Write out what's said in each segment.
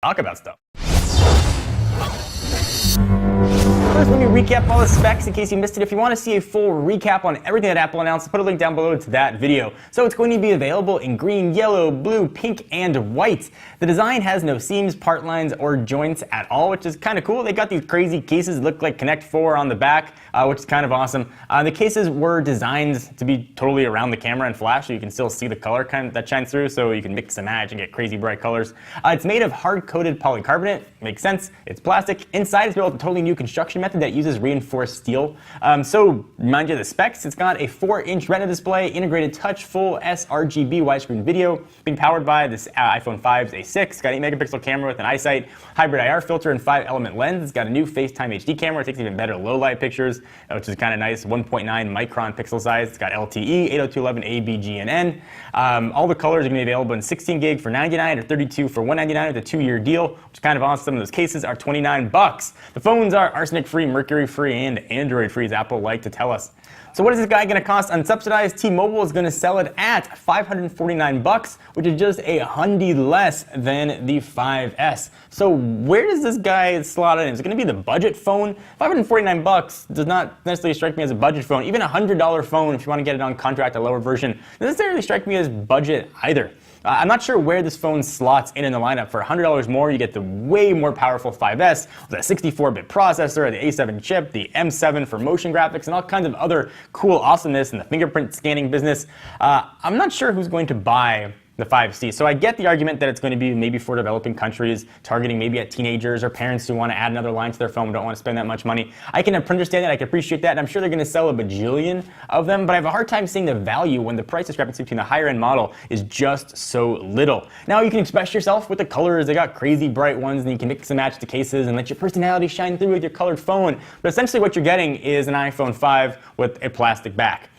talk about stuff. First, let me recap all the specs in case you missed it. If you want to see a full recap on everything that Apple announced, I'll put a link down below to that video. So it's going to be available in green, yellow, blue, pink, and white. The design has no seams, part lines, or joints at all, which is kind of cool. They got these crazy cases that look like Connect 4 on the back, which is kind of awesome. The cases were designed to be totally around the camera and flash, so you can still see the color that shines through, so you can mix and match and get crazy bright colors. It's made of hard-coated polycarbonate. Makes sense. It's plastic. Inside, it's built with a totally new construction method that uses reinforced steel. So, remind you of the specs. It's got a 4-inch Retina display, integrated touch, full sRGB widescreen video, being powered by this iPhone 5's A6. It's got an 8-megapixel camera with an iSight hybrid IR filter and 5-element lens. It's got a new FaceTime HD camera. It takes even better low-light pictures, which is kind of nice. 1.9 micron pixel size. It's got LTE, 802.11a, B, G, and N. All the colors are going to be available in 16 gig for $99 or 32 for $199 with a 2-year deal, which is kind of awesome. Those cases are $29. The phones are arsenic-free, mercury-free, and Android-free, as Apple like to tell us. So what is this guy going to cost unsubsidized? T-Mobile is going to sell it at $549, which is just a hundy less than the 5S. So where does this guy slot in? Is it going to be the budget phone? $549 does not necessarily strike me as a budget phone. Even a $100 phone, if you want to get it on contract, a lower version, doesn't necessarily strike me as budget either. I'm not sure where this phone slots in the lineup. For $100 more, you get the way more powerful 5S with a 64-bit processor, the A7 chip, the M7 for motion graphics, and all kinds of other cool awesomeness in the fingerprint scanning business. I'm not sure who's going to buy the 5C. So I get the argument that it's going to be maybe for developing countries, targeting maybe at teenagers or parents who want to add another line to their phone, don't want to spend that much money. I can understand that, I can appreciate that, and I'm sure they're going to sell a bajillion of them, but I have a hard time seeing the value when the price discrepancy between the higher end model is just so little. Now you can express yourself with the colors. They got crazy bright ones, and you can mix and match the cases and let your personality shine through with your colored phone. But essentially what you're getting is an iPhone 5 with a plastic back.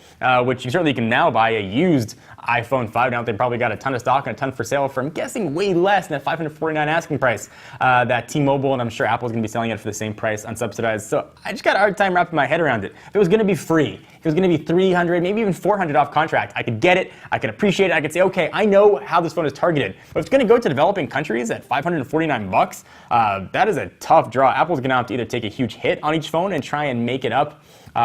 Which you certainly can now buy a used iPhone 5. Now they probably got a ton of stock and a ton for sale for, I'm guessing, way less than that $549 asking price that T-Mobile, and I'm sure Apple's going to be selling it for the same price, unsubsidized. So I just got a hard time wrapping my head around it. If it was going to be free, if it was going to be $300, maybe even $400 off contract, I could get it, I could appreciate it, I could say, okay, I know how this phone is targeted. But if it's going to go to developing countries at $549, that is a tough draw. Apple's going to have to either take a huge hit on each phone and try and make it up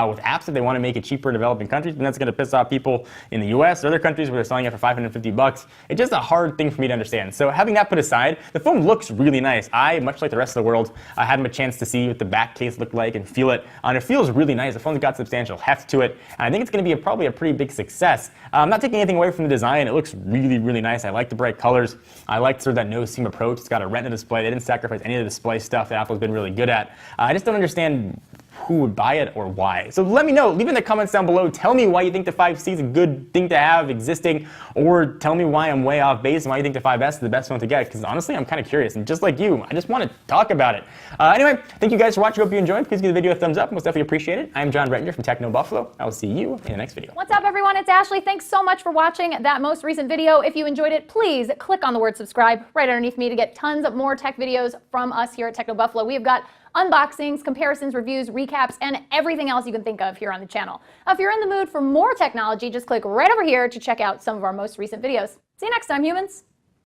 with apps if they want to make it cheaper in developing countries, and that's going to piss off people in the US or other countries where they're selling it for $550. It's just a hard thing for me to understand. So having that put aside, the phone looks really nice. I, much like the rest of the world, I had a chance to see what the back case looked like and feel it, and it feels really nice. The phone's got substantial heft to it, and I think it's going to be probably a pretty big success. I'm not taking anything away from the design. It looks really, really nice. I like the bright colors. I like sort of that no-seam approach. It's got a Retina display. They didn't sacrifice any of the display stuff that Apple's been really good at. I just don't understand who would buy it or why. So let me know. Leave in the comments down below. Tell me why you think the 5C is a good thing to have existing, or tell me why I'm way off base and why you think the 5S is the best one to get, because honestly, I'm kind of curious. And just like you, I just want to talk about it. Anyway, thank you guys for watching. Hope you enjoyed. Please give the video a thumbs up. Most definitely appreciate it. I'm Jon Rettinger from Techno Buffalo. I will see you in the next video. What's up, everyone? It's Ashley. Thanks so much for watching that most recent video. If you enjoyed it, please click on the word subscribe right underneath me to get tons of more tech videos from us here at Techno Buffalo. We have got unboxings, comparisons, reviews, recaps, and everything else you can think of here on the channel. If you're in the mood for more technology, just click right over here to check out some of our most recent videos. See you next time, humans.